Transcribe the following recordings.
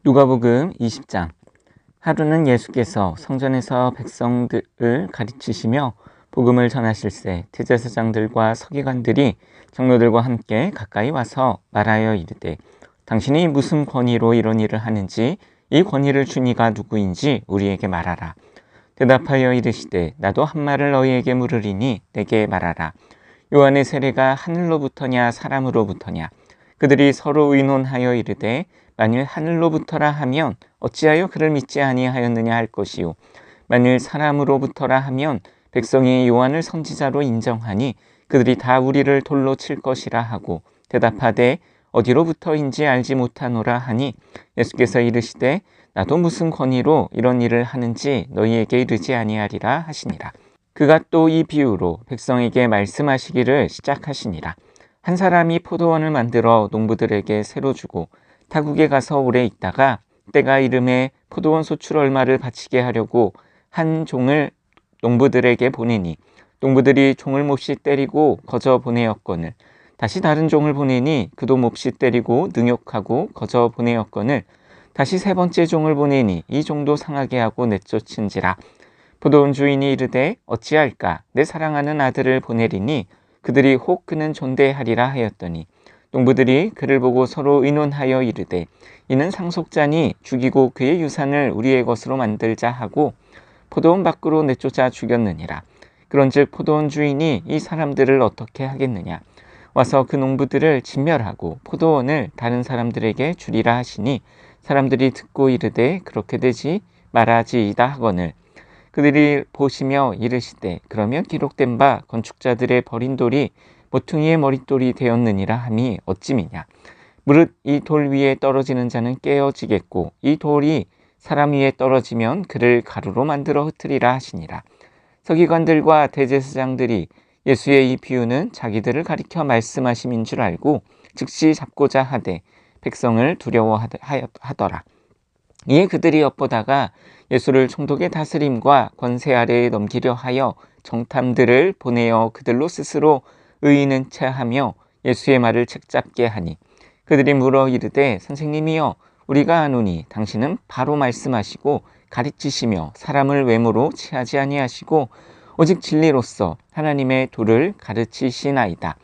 누가복음 20장. 하루는 예수께서 성전에서 백성들을 가르치시며 복음을 전하실새 대제사장들과 서기관들이 장로들과 함께 가까이 와서 말하여 이르되, 당신이 무슨 권위로 이런 일을 하는지, 이 권위를 준 이가 누구인지 우리에게 말하라. 대답하여 이르시되, 나도 한 말을 너희에게 물으리니 내게 말하라. 요한의 세례가 하늘로부터냐 사람으로부터냐? 그들이 서로 의논하여 이르되, 만일 하늘로부터라 하면 어찌하여 그를 믿지 아니하였느냐 할 것이요, 만일 사람으로부터라 하면 백성이 요한을 선지자로 인정하니 그들이 다 우리를 돌로 칠 것이라 하고, 대답하되 어디로부터인지 알지 못하노라 하니, 예수께서 이르시되, 나도 무슨 권위로 이런 일을 하는지 너희에게 이르지 아니하리라 하시니라. 그가 또 이 비유로 백성에게 말씀하시기를 시작하시니라. 한 사람이 포도원을 만들어 농부들에게 새로 주고 타국에 가서 오래 있다가 때가 이름에 포도원 소출 얼마를 바치게 하려고 한 종을 농부들에게 보내니, 농부들이 종을 몹시 때리고 거저 보내었거늘, 다시 다른 종을 보내니 그도 몹시 때리고 능욕하고 거저 보내었거늘, 다시 세 번째 종을 보내니 이 종도 상하게 하고 내쫓은지라. 포도원 주인이 이르되, 어찌할까? 내 사랑하는 아들을 보내리니 그들이 혹 그는 존대하리라 하였더니, 농부들이 그를 보고 서로 의논하여 이르되, 이는 상속자니 죽이고 그의 유산을 우리의 것으로 만들자 하고 포도원 밖으로 내쫓아 죽였느니라. 그런즉 포도원 주인이 이 사람들을 어떻게 하겠느냐? 와서 그 농부들을 진멸하고 포도원을 다른 사람들에게 주리라 하시니, 사람들이 듣고 이르되 그렇게 되지 말아지이다 하거늘, 그들이 보시며 이르시되, 그러면 기록된 바 건축자들의 버린 돌이 모퉁이의 머릿돌이 되었느니라 함이 어찌미냐? 무릇 이 돌 위에 떨어지는 자는 깨어지겠고 이 돌이 사람 위에 떨어지면 그를 가루로 만들어 흩으리라 하시니라. 서기관들과 대제사장들이 예수의 이 비유는 자기들을 가리켜 말씀하심인 줄 알고 즉시 잡고자 하되 백성을 두려워하더라. 이에 그들이 엿보다가 예수를 총독의 다스림과 권세 아래에 넘기려 하여 정탐들을 보내어 그들로 스스로 의인은 체하며 예수의 말을 책잡게 하니, 그들이 물어 이르되, 선생님이여, 우리가 아노니 당신은 바로 말씀하시고 가르치시며 사람을 외모로 취하지 아니하시고 오직 진리로서 하나님의 도를 가르치시나이다.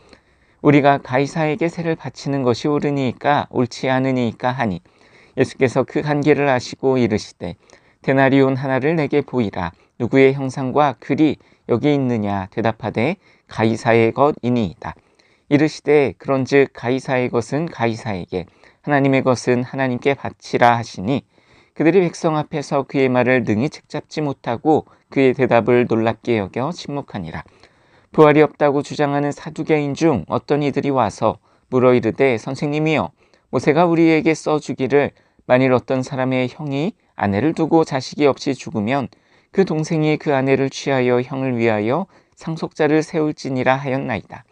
우리가 가이사에게 세를 바치는 것이 옳으니까 옳지 않으니까 하니, 예수께서 그 한계를 아시고 이르시되, 데나리온 하나를 내게 보이라. 누구의 형상과 글이 여기 있느냐? 대답하되 가이사의 것이니이다. 이르시되, 그런즉 가이사의 것은 가이사에게, 하나님의 것은 하나님께 바치라 하시니, 그들이 백성 앞에서 그의 말을 능히 책잡지 못하고 그의 대답을 놀랍게 여겨 침묵하니라. 부활이 없다고 주장하는 사두개인 중 어떤 이들이 와서 물어 이르되, 선생님이여, 모세가 우리에게 써주기를, 만일 어떤 사람의 형이 아내를 두고 자식이 없이 죽으면 그 동생이 그 아내를 취하여 형을 위하여 상속자를 세울지니라 하였나이다.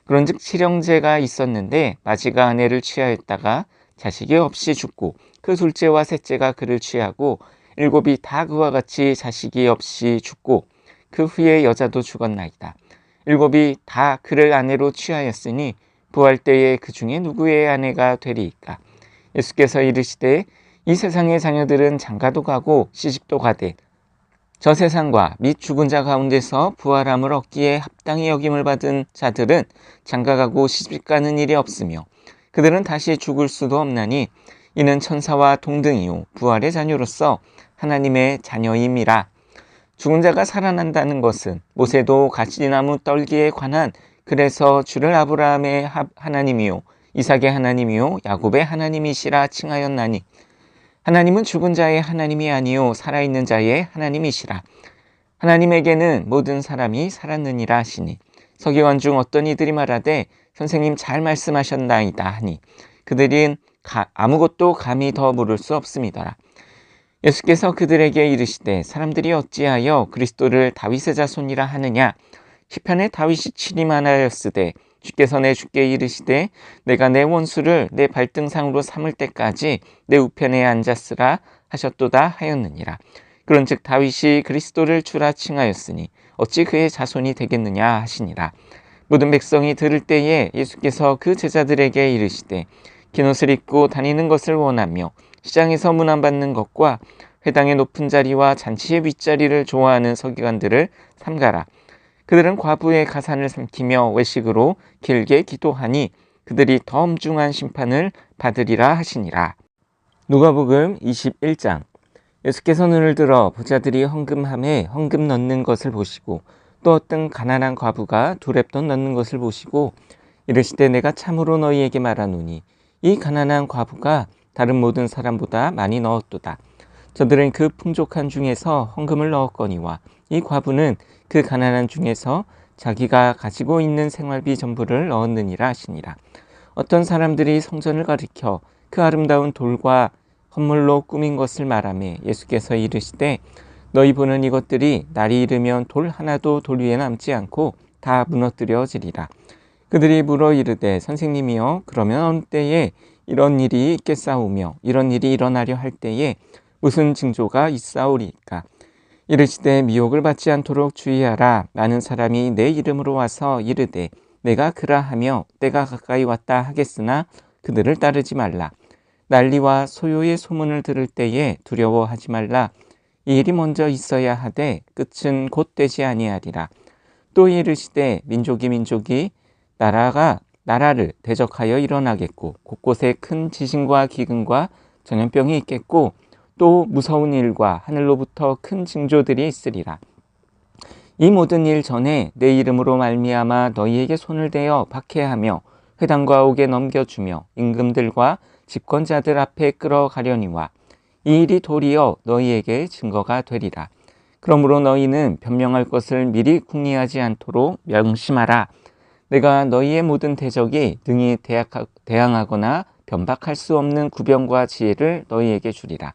그런즉 칠형제가 있었는데 마지가 아내를 취하였다가 자식이 없이 죽고 그 둘째와 셋째가 그를 취하고 일곱이 다 그와 같이 자식이 없이 죽고 그 후에 여자도 죽었나이다. 일곱이 다 그를 아내로 취하였으니 부활 때에 그 중에 누구의 아내가 되리이까? 예수께서 이르시되, 이 세상의 자녀들은 장가도 가고 시집도 가되 저 세상과 및 죽은 자 가운데서 부활함을 얻기에 합당히 여김을 받은 자들은 장가가고 시집가는 일이 없으며 그들은 다시 죽을 수도 없나니, 이는 천사와 동등이요 부활의 자녀로서 하나님의 자녀임이라. 죽은 자가 살아난다는 것은 모세도 가시나무 떨기에 관한 그래서 주를 아브라함의 하나님이요 이삭의 하나님이요 야곱의 하나님이시라 칭하였나니, 하나님은 죽은 자의 하나님이 아니요 살아있는 자의 하나님이시라. 하나님에게는 모든 사람이 살았느니라 하시니, 서기관 중 어떤 이들이 말하되, 선생님 잘 말씀하셨나이다 하니, 그들은 아무것도 감히 더 물을 수 없음이더라. 예수께서 그들에게 이르시되, 사람들이 어찌하여 그리스도를 다윗의 자손이라 하느냐? 시편에 다윗이 치리만하였으되 주께서 내 주께 이르시되, 내가 내 원수를 내 발등상으로 삼을 때까지 내 우편에 앉았으라 하셨도다 하였느니라. 그런즉 다윗이 그리스도를 주라 칭하였으니 어찌 그의 자손이 되겠느냐 하시니라. 모든 백성이 들을 때에 예수께서 그 제자들에게 이르시되, 긴 옷을 입고 다니는 것을 원하며 시장에서 문안받는 것과 회당의 높은 자리와 잔치의 윗자리를 좋아하는 서기관들을 삼가라. 그들은 과부의 가산을 삼키며 외식으로 길게 기도하니 그들이 더 엄중한 심판을 받으리라 하시니라. 누가복음 21장. 예수께서 눈을 들어 부자들이 헌금함에 헌금 넣는 것을 보시고 또 어떤 가난한 과부가 두렙돈 넣는 것을 보시고 이르시되 내가 참으로 너희에게 말하노니 이 가난한 과부가 다른 모든 사람보다 많이 넣었도다. 저들은 그 풍족한 중에서 헌금을 넣었거니와 이 과부는 그 가난한 중에서 자기가 가지고 있는 생활비 전부를 넣었느니라 하시니라. 어떤 사람들이 성전을 가리켜 그 아름다운 돌과 헌물로 꾸민 것을 말하며 예수께서 이르시되 너희 보는 이것들이 날이 이르면 돌 하나도 돌 위에 남지 않고 다 무너뜨려지리라. 그들이 물어 이르되 선생님이여 그러면 어느 때에 이런 일이 있겠사오며 이런 일이 일어나려 할 때에 무슨 징조가 있사오리까? 이르시되 미혹을 받지 않도록 주의하라. 많은 사람이 내 이름으로 와서 이르되 내가 그라하며 때가 가까이 왔다 하겠으나 그들을 따르지 말라. 난리와 소요의 소문을 들을 때에 두려워하지 말라. 이 일이 먼저 있어야 하되 끝은 곧 되지 아니하리라. 또 이르시되 민족이 나라가 나라를 대적하여 일어나겠고 곳곳에 큰 지진과 기근과 전염병이 있겠고 또 무서운 일과 하늘로부터 큰 징조들이 있으리라. 이 모든 일 전에 내 이름으로 말미암아 너희에게 손을 대어 박해하며 회당과 옥에 넘겨주며 임금들과 집권자들 앞에 끌어가려니와 이 일이 도리어 너희에게 증거가 되리라. 그러므로 너희는 변명할 것을 미리 궁리하지 않도록 명심하라. 내가 너희의 모든 대적이 능히 대항하거나 변박할 수 없는 구병과 지혜를 너희에게 주리라.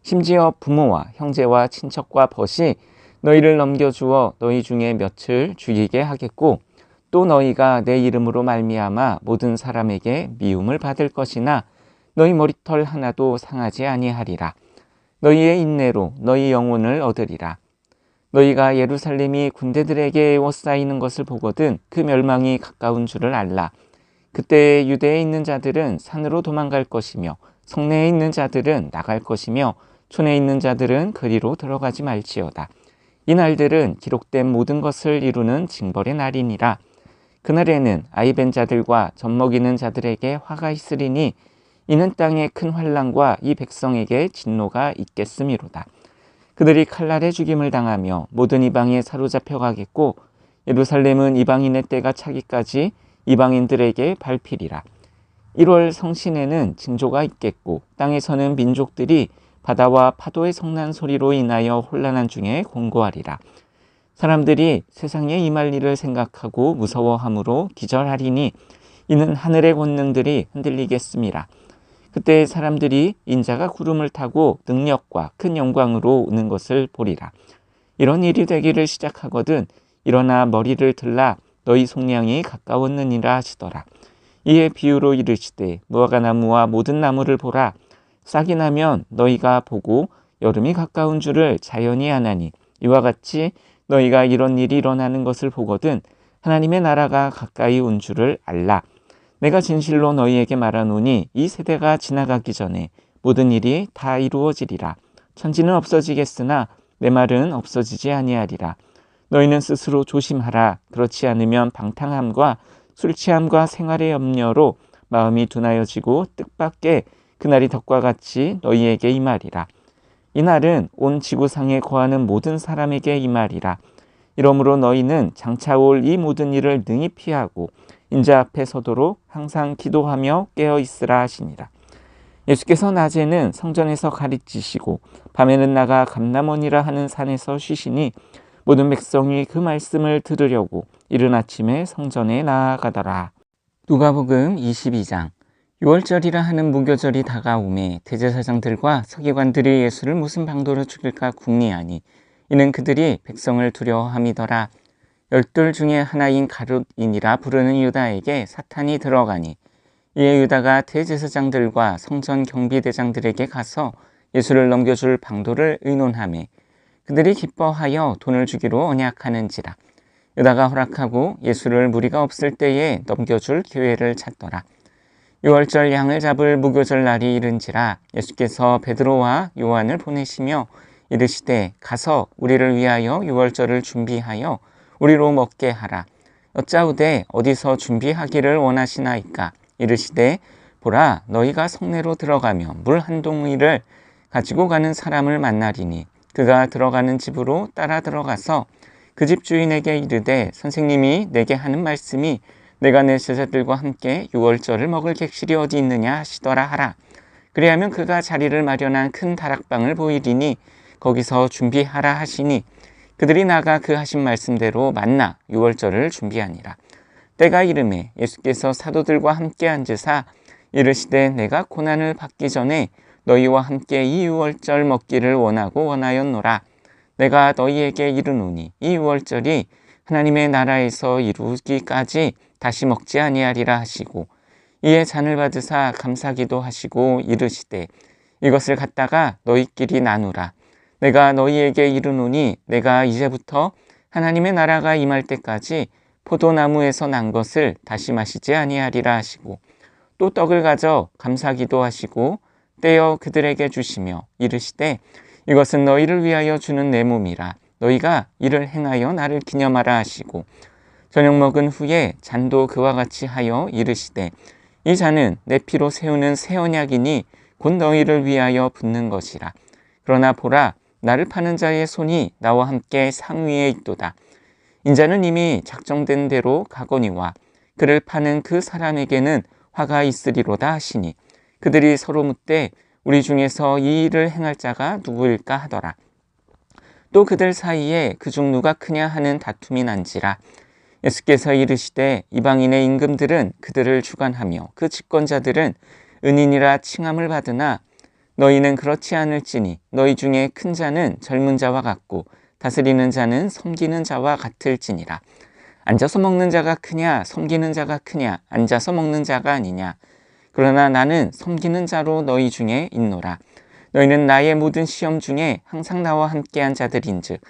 심지어 부모와 형제와 친척과 벗이 너희를 넘겨주어 너희 중에 몇을 죽이게 하겠고 또 너희가 내 이름으로 말미암아 모든 사람에게 미움을 받을 것이나 너희 머리털 하나도 상하지 아니하리라. 너희의 인내로 너희 영혼을 얻으리라. 너희가 예루살렘이 군대들에게 에워싸이는 것을 보거든 그 멸망이 가까운 줄을 알라. 그때 유대에 있는 자들은 산으로 도망갈 것이며 성내에 있는 자들은 나갈 것이며 촌에 있는 자들은 그리로 들어가지 말지어다. 이 날들은 기록된 모든 것을 이루는 징벌의 날이니라. 그날에는 아이벤 자들과 젖먹이는 자들에게 화가 있으리니 이는 땅에 큰 환난과 이 백성에게 진노가 있겠음이로다. 그들이 칼날에 죽임을 당하며 모든 이방에 사로잡혀 가겠고 예루살렘은 이방인의 때가 차기까지 이방인들에게 밟히리라. 1월 성신에는 징조가 있겠고 땅에서는 민족들이 바다와 파도의 성난 소리로 인하여 혼란한 중에 공고하리라. 사람들이 세상에 임할 일을 생각하고 무서워함으로 기절하리니 이는 하늘의 권능들이 흔들리겠음이라. 그때 사람들이 인자가 구름을 타고 능력과 큰 영광으로 오는 것을 보리라. 이런 일이 되기를 시작하거든 일어나 머리를 들라 너희 속량이 가까웠느니라 하시더라. 이에 비유로 이르시되 무화과나무와 모든 나무를 보라. 싹이 나면 너희가 보고 여름이 가까운 줄을 자연히 아나니 이와 같이 너희가 이런 일이 일어나는 것을 보거든 하나님의 나라가 가까이 온 줄을 알라. 내가 진실로 너희에게 말하노니 이 세대가 지나가기 전에 모든 일이 다 이루어지리라. 천지는 없어지겠으나 내 말은 없어지지 아니하리라. 너희는 스스로 조심하라. 그렇지 않으면 방탕함과 술 취함과 생활의 염려로 마음이 둔하여지고 뜻밖의 그날이 덕과 같이 너희에게 임하리라. 이날은 온 지구상에 거하는 모든 사람에게 임하리라. 이러므로 너희는 장차 올 이 모든 일을 능히 피하고 인자 앞에 서도록 항상 기도하며 깨어 있으라 하시니라. 예수께서 낮에는 성전에서 가르치시고 밤에는 나가 감람원이라 하는 산에서 쉬시니 모든 백성이 그 말씀을 들으려고 이른 아침에 성전에 나아가더라. 누가복음 22장. 6월절이라 하는 무교절이 다가오매 대제사장들과 서기관들이 예수를 무슨 방도로 죽일까 궁리하니 이는 그들이 백성을 두려워함이더라. 12 중에 하나인 가룟인이라 부르는 유다에게 사탄이 들어가니 이에 유다가 대제사장들과 성전 경비대장들에게 가서 예수를 넘겨줄 방도를 의논하매 그들이 기뻐하여 돈을 주기로 언약하는지라. 유다가 허락하고 예수를 무리가 없을 때에 넘겨줄 기회를 찾더라. 유월절 양을 잡을 무교절 날이 이른지라 예수께서 베드로와 요한을 보내시며 이르시되 가서 우리를 위하여 유월절을 준비하여 우리로 먹게 하라. 여짜오되 어디서 준비하기를 원하시나이까? 이르시되 보라, 너희가 성내로 들어가며 물 한 동이를 가지고 가는 사람을 만나리니 그가 들어가는 집으로 따라 들어가서 그 집 주인에게 이르되 선생님이 내게 하는 말씀이 내가 내 제자들과 함께 유월절을 먹을 객실이 어디 있느냐 하시더라 하라. 그리하면 그가 자리를 마련한 큰 다락방을 보이리니 거기서 준비하라 하시니 그들이 나가 그 하신 말씀대로 만나 유월절을 준비하니라. 때가 이르매 예수께서 사도들과 함께 앉으사 이르시되 내가 고난을 받기 전에 너희와 함께 이 유월절 먹기를 원하였노라. 내가 너희에게 이르노니 이 유월절이 하나님의 나라에서 이루기까지 다시 먹지 아니하리라 하시고 이에 잔을 받으사 감사기도 하시고 이르시되 이것을 갖다가 너희끼리 나누라. 내가 너희에게 이르노니 내가 이제부터 하나님의 나라가 임할 때까지 포도나무에서 난 것을 다시 마시지 아니하리라 하시고 또 떡을 가져 감사기도 하시고 떼어 그들에게 주시며 이르시되 이것은 너희를 위하여 주는 내 몸이라. 너희가 이를 행하여 나를 기념하라 하시고 저녁 먹은 후에 잔도 그와 같이 하여 이르시되 이 잔은 내 피로 세우는 새 언약이니 곧 너희를 위하여 붓는 것이라. 그러나 보라, 나를 파는 자의 손이 나와 함께 상위에 있도다. 인자는 이미 작정된 대로 가거니와 그를 파는 그 사람에게는 화가 있으리로다 하시니 그들이 서로 묻되 우리 중에서 이 일을 행할 자가 누구일까 하더라. 또 그들 사이에 그중 누가 크냐 하는 다툼이 난지라. 예수께서 이르시되 이방인의 임금들은 그들을 주관하며 그 집권자들은 은인이라 칭함을 받으나 너희는 그렇지 않을지니 너희 중에 큰 자는 젊은 자와 같고 다스리는 자는 섬기는 자와 같을지니라. 앉아서 먹는 자가 크냐 섬기는 자가 크냐 앉아서 먹는 자가 아니냐. 그러나 나는 섬기는 자로 너희 중에 있노라. 너희는 나의 모든 시험 중에 항상 나와 함께한 자들인즉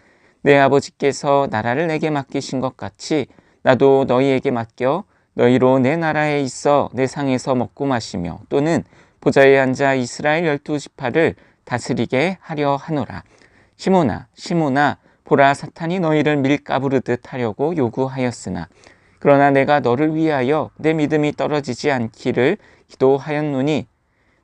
내 아버지께서 나라를 내게 맡기신 것 같이 나도 너희에게 맡겨 너희로 내 나라에 있어 내 상에서 먹고 마시며 또는 보좌에 앉아 이스라엘 12지파를 다스리게 하려 하노라. 시몬아 시몬아 보라, 사탄이 너희를 밀가부르듯 하려고 요구하였으나 그러나 내가 너를 위하여 내 믿음이 떨어지지 않기를 기도하였노니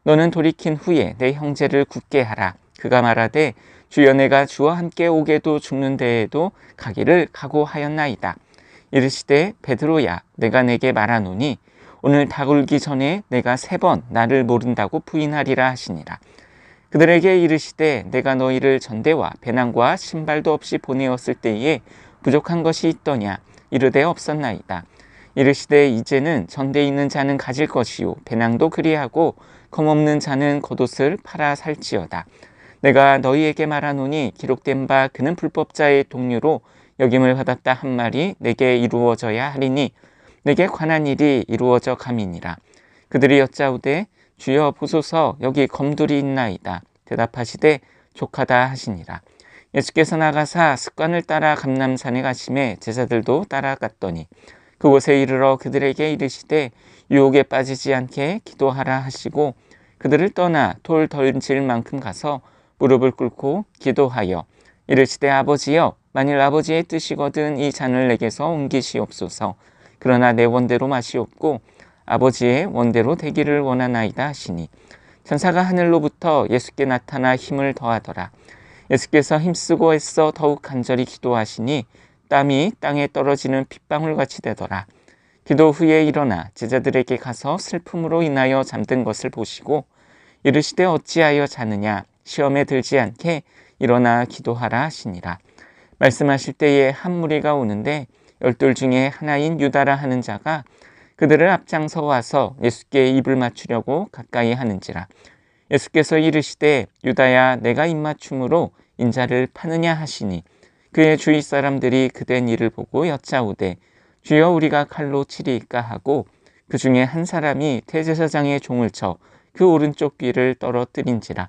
너는 돌이킨 후에 내 형제를 굳게 하라. 그가 말하되 주여 내가 주와 함께 오게도 죽는 데에도 가기를 각오하였나이다. 이르시되 베드로야 내가 내게 말하노니 오늘 닭울기 전에 내가 3번 나를 모른다고 부인하리라 하시니라. 그들에게 이르시되 내가 너희를 전대와 배낭과 신발도 없이 보내었을 때에 부족한 것이 있더냐. 이르되 없었나이다. 이르시되 이제는 전대 있는 자는 가질 것이요 배낭도 그리하고 검없는 자는 겉옷을 팔아 살지어다. 내가 너희에게 말하노니 기록된 바 그는 불법자의 동류로 여김을 받았다 한 말이 내게 이루어져야 하리니 내게 관한 일이 이루어져 감이니라. 그들이 여짜오되 주여 보소서 여기 검둘이 있나이다. 대답하시되 족하다 하시니라. 예수께서 나가사 습관을 따라 감람산에 가심에 제자들도 따라갔더니 그곳에 이르러 그들에게 이르시되 유혹에 빠지지 않게 기도하라 하시고 그들을 떠나 돌 던질 만큼 가서 무릎을 꿇고 기도하여 이르시되 아버지여 만일 아버지의 뜻이거든 이 잔을 내게서 옮기시옵소서. 그러나 내 원대로 마시옵고 아버지의 원대로 되기를 원하나이다 하시니 천사가 하늘로부터 예수께 나타나 힘을 더하더라. 예수께서 힘쓰고 애써 더욱 간절히 기도하시니 땀이 땅에 떨어지는 핏방울같이 되더라. 기도 후에 일어나 제자들에게 가서 슬픔으로 인하여 잠든 것을 보시고 이르시되 어찌하여 자느냐. 시험에 들지 않게 일어나 기도하라 하시니라. 말씀하실 때에 한 무리가 오는데 12 중에 하나인 유다라 하는 자가 그들을 앞장서 와서 예수께 입을 맞추려고 가까이 하는지라. 예수께서 이르시되 유다야 내가 입맞춤으로 인자를 파느냐 하시니 그의 주위 사람들이 그된 일을 보고 여짜오되 주여 우리가 칼로 치리이까 하고 그 중에 한 사람이 대제사장의 종을 쳐 그 오른쪽 귀를 떨어뜨린지라.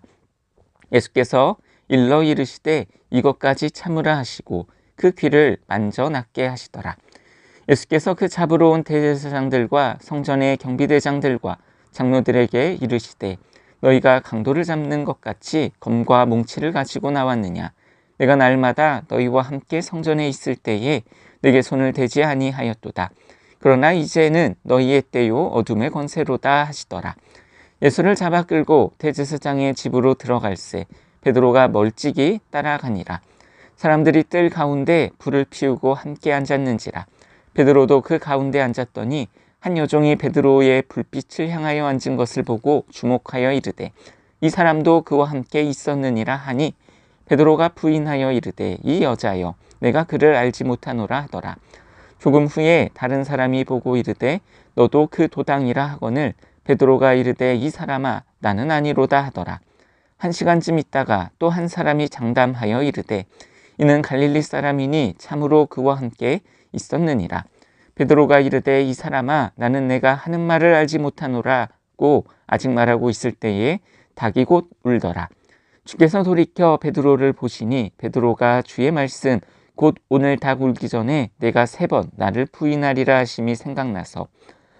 예수께서 일러 이르시되 이것까지 참으라 하시고 그 귀를 만져 낫게 하시더라. 예수께서 그 잡으러 온 대제사장들과 성전의 경비대장들과 장로들에게 이르시되 너희가 강도를 잡는 것 같이 검과 몽치를 가지고 나왔느냐? 내가 날마다 너희와 함께 성전에 있을 때에 내게 손을 대지 아니하였도다. 그러나 이제는 너희의 때요 어둠의 권세로다 하시더라. 예수를 잡아 끌고 대제사장의 집으로 들어갈새 베드로가 멀찍이 따라가니라. 사람들이 뜰 가운데 불을 피우고 함께 앉았는지라. 베드로도 그 가운데 앉았더니 한 여종이 베드로의 불빛을 향하여 앉은 것을 보고 주목하여 이르되 이 사람도 그와 함께 있었느니라 하니 베드로가 부인하여 이르되 이 여자여 내가 그를 알지 못하노라 하더라. 조금 후에 다른 사람이 보고 이르되 너도 그 도당이라 하거늘 베드로가 이르되 이 사람아 나는 아니로다 하더라. 1시간쯤 있다가 또 한 사람이 장담하여 이르되 이는 갈릴리 사람이니 참으로 그와 함께 있었느니라. 베드로가 이르되 이 사람아 나는 내가 하는 말을 알지 못하노라고 아직 말하고 있을 때에 닭이 곧 울더라. 주께서 돌이켜 베드로를 보시니 베드로가 주의 말씀 곧 오늘 닭 울기 전에 내가 3번 나를 부인하리라 하심이 생각나서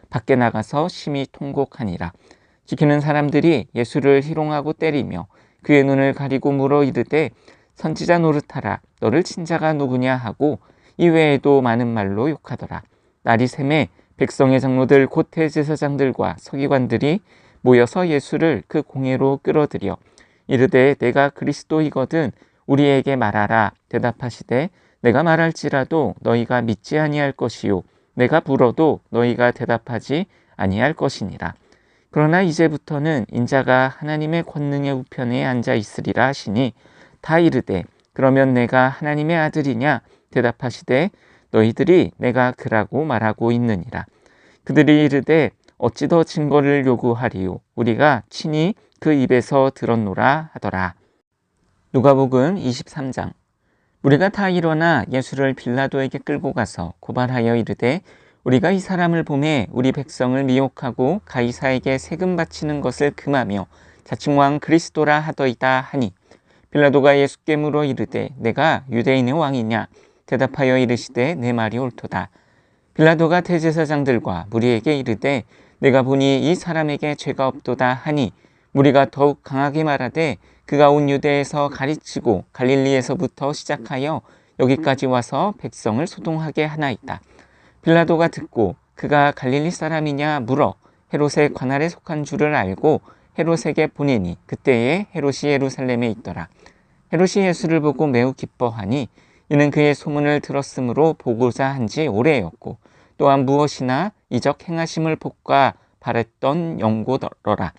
밖에 나가서 심히 통곡하니라. 지키는 사람들이 예수를 희롱하고 때리며 그의 눈을 가리고 물어 이르되 선지자 노릇하라 너를 친 자가 누구냐 하고 이외에도 많은 말로 욕하더라. 날이 새매 백성의 장로들 곧 대제사장들과 서기관들이 모여서 예수를 그 공회로 끌어들여 이르되 내가 그리스도이거든 우리에게 말하라. 대답하시되 내가 말할지라도 너희가 믿지 아니할 것이요 내가 불어도 너희가 대답하지 아니할 것이니라. 그러나 이제부터는 인자가 하나님의 권능의 우편에 앉아 있으리라 하시니 다 이르되 그러면 내가 하나님의 아들이냐? 대답하시되 너희들이 내가 그라고 말하고 있느니라. 그들이 이르되 어찌 더 증거를 요구하리요? 우리가 친히 그 입에서 들었노라 하더라. 누가복음 23장. 우리가 다 일어나 예수를 빌라도에게 끌고 가서 고발하여 이르되 우리가 이 사람을 보매 우리 백성을 미혹하고 가이사에게 세금 바치는 것을 금하며 자칭 왕 그리스도라 하더이다 하니 빌라도가 예수께 물어 이르되 내가 유대인의 왕이냐? 대답하여 이르시되 내 말이 옳도다. 빌라도가 대제사장들과 무리에게 이르되 내가 보니 이 사람에게 죄가 없도다 하니 무리가 더욱 강하게 말하되 그가 온 유대에서 가르치고 갈릴리에서부터 시작하여 여기까지 와서 백성을 소동하게 하나이다. 빌라도가 듣고 그가 갈릴리 사람이냐 물어 헤롯의 관할에 속한 줄을 알고 헤롯에게 보내니 그때에 헤롯이 예루살렘에 있더라. 헤롯이 예수를 보고 매우 기뻐하니 이는 그의 소문을 들었으므로 보고자 한지 오래였고 또한 무엇이나 이적 행하심을 복과 바랬던 영고더러라.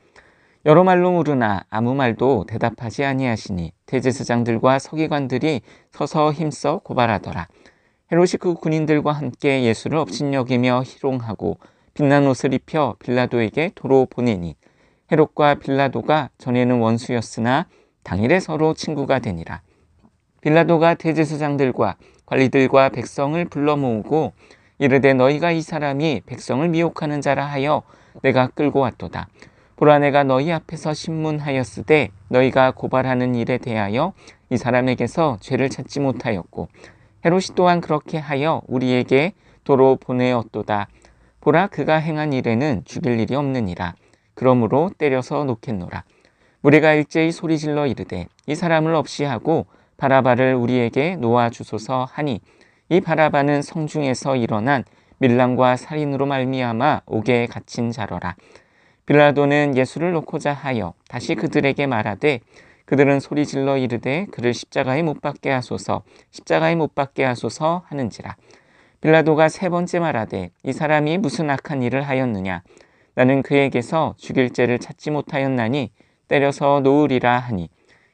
여러 말로 물으나 아무 말도 대답하지 아니하시니 대제사장들과 서기관들이 서서 힘써 고발하더라. 헤롯이 그 군인들과 함께 예수를 업신여기며 희롱하고 빛난 옷을 입혀 빌라도에게 도로 보내니 헤롯과 빌라도가 전에는 원수였으나 당일에 서로 친구가 되니라. 빌라도가 대제사장들과 관리들과 백성을 불러 모으고 이르되 너희가 이 사람이 백성을 미혹하는 자라 하여 내가 끌고 왔도다. 보라 내가 너희 앞에서 신문하였으되 너희가 고발하는 일에 대하여 이 사람에게서 죄를 찾지 못하였고 헤롯이 또한 그렇게 하여 우리에게 도로 보내었도다. 보라 그가 행한 일에는 죽일 일이 없느니라. 그러므로 때려서 놓겠노라. 무리가 일제히 소리질러 이르되 이 사람을 없이 하고 바라바를 우리에게 놓아주소서 하니 이 바라바는 성중에서 일어난 밀랑과 살인으로 말미암아 옥에 갇힌 자러라. 빌라도는 예수를 놓고자 하여 다시 그들에게 말하되 그들은 소리질러 이르되 그를 십자가에 못 박게 하소서 십자가에 못 박게 하소서 하는지라. 빌라도가 3번째 말하되 이 사람이 무슨 악한 일을 하였느냐? 나는 그에게서 죽일 죄를 찾지 못하였나니 때려서 놓으리라 하니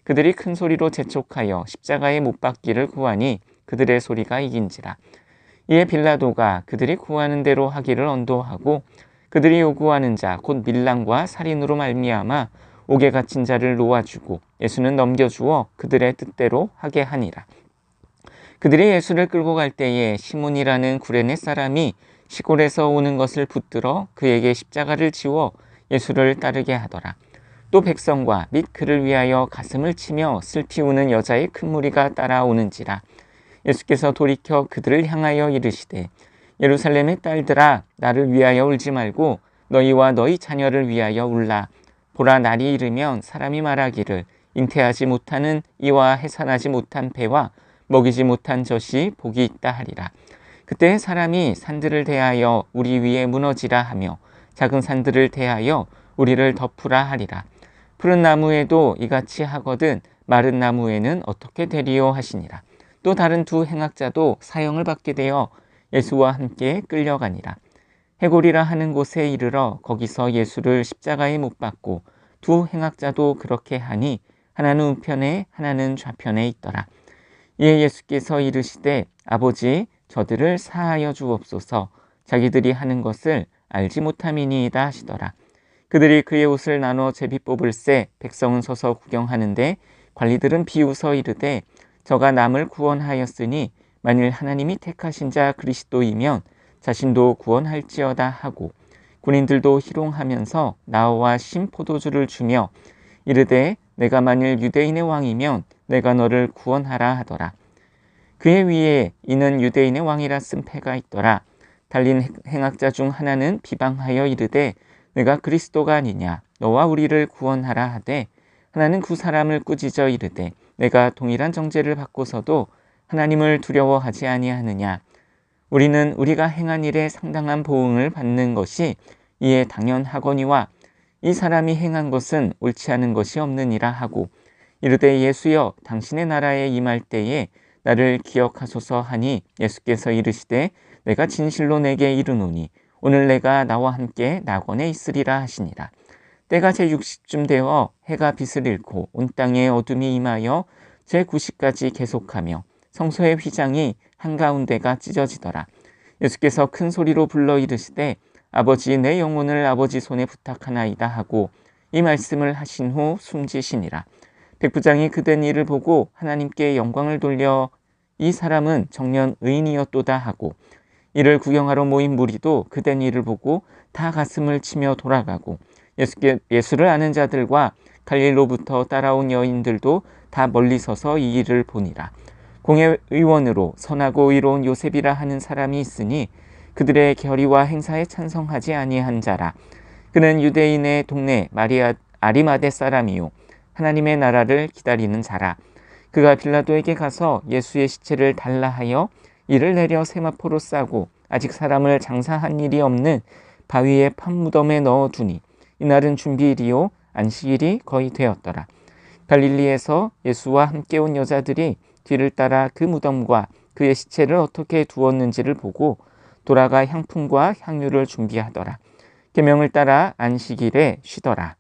그들이 큰 소리로 재촉하여 십자가에 못 박기를 구하니 그들의 소리가 이긴지라. 이에 빌라도가 그들이 구하는 대로 하기를 언도하고 그들이 요구하는 자 곧 밀랑과 살인으로 말미암아 옥에 갇힌 자를 놓아주고 예수는 넘겨주어 그들의 뜻대로 하게 하니라. 그들이 예수를 끌고 갈 때에 시몬이라는 구레네 사람이 시골에서 오는 것을 붙들어 그에게 십자가를 지워 예수를 따르게 하더라. 또 백성과 및 그를 위하여 가슴을 치며 슬피 우는 여자의 큰 무리가 따라오는지라. 예수께서 돌이켜 그들을 향하여 이르시되 예루살렘의 딸들아 나를 위하여 울지 말고 너희와 너희 자녀를 위하여 울라. 보라, 날이 이르면 사람이 말하기를 잉태하지 못하는 이와 해산하지 못한 배와 먹이지 못한 젖이 복이 있다 하리라. 그때 사람이 산들을 대하여 우리 위에 무너지라 하며 작은 산들을 대하여 우리를 덮으라 하리라. 푸른 나무에도 이같이 하거든 마른 나무에는 어떻게 되리요 하시니라. 또 다른 두 행악자도 사형을 받게 되어 예수와 함께 끌려가니라. 해골이라 하는 곳에 이르러 거기서 예수를 십자가에 못 박고 두 행악자도 그렇게 하니 하나는 우편에 하나는 좌편에 있더라. 이에 예수께서 이르시되 아버지, 저들을 사하여 주옵소서. 자기들이 하는 것을 알지 못함이니이다 하시더라. 그들이 그의 옷을 나눠 제비 뽑을새 백성은 서서 구경하는데 관리들은 비웃어 이르되 저가 남을 구원하였으니 만일 하나님이 택하신 자 그리스도이면 자신도 구원할지어다 하고 군인들도 희롱하면서 나와 신 포도주를 주며 이르되 내가 만일 유대인의 왕이면 내가 너를 구원하라 하더라. 그의 위에 이는 유대인의 왕이라 쓴 패가 있더라. 달린 행악자 중 하나는 비방하여 이르되 내가 그리스도가 아니냐, 너와 우리를 구원하라 하되 하나는 그 사람을 꾸짖어 이르되 내가 동일한 정죄를 받고서도 하나님을 두려워하지 아니하느냐. 우리는 우리가 행한 일에 상당한 보응을 받는 것이 이에 당연하거니와 이 사람이 행한 것은 옳지 않은 것이 없느니라 하고 이르되 예수여, 당신의 나라에 임할 때에 나를 기억하소서 하니 예수께서 이르시되 내가 진실로 내게 이르노니 오늘 내가 나와 함께 낙원에 있으리라 하시니라. 때가 제60쯤 되어 해가 빛을 잃고 온 땅에 어둠이 임하여 제90까지 계속하며 성소의 휘장이 한가운데가 찢어지더라. 예수께서 큰 소리로 불러 이르시되 아버지, 내 영혼을 아버지 손에 부탁하나이다 하고 이 말씀을 하신 후 숨지시니라. 백부장이 그된 일을 보고 하나님께 영광을 돌려 이 사람은 정녕 의인이었도다 하고 이를 구경하러 모인 무리도 그된 일을 보고 다 가슴을 치며 돌아가고 예수를 아는 자들과 갈릴로부터 따라온 여인들도 다 멀리 서서 이 일을 보니라. 공회의원으로 선하고 의로운 요셉이라 하는 사람이 있으니 그들의 결의와 행사에 찬성하지 아니한 자라. 그는 유대인의 동네 아리마대 사람이요 하나님의 나라를 기다리는 자라. 그가 빌라도에게 가서 예수의 시체를 달라 하여 이를 내려 세마포로 싸고 아직 사람을 장사한 일이 없는 바위의 판무덤에 넣어두니 이날은 준비일이요 안식일이 거의 되었더라. 갈릴리에서 예수와 함께 온 여자들이 뒤를 따라 그 무덤과 그의 시체를 어떻게 두었는지를 보고 돌아가 향품과 향유를 준비하더라. 계명을 따라 안식일에 쉬더라.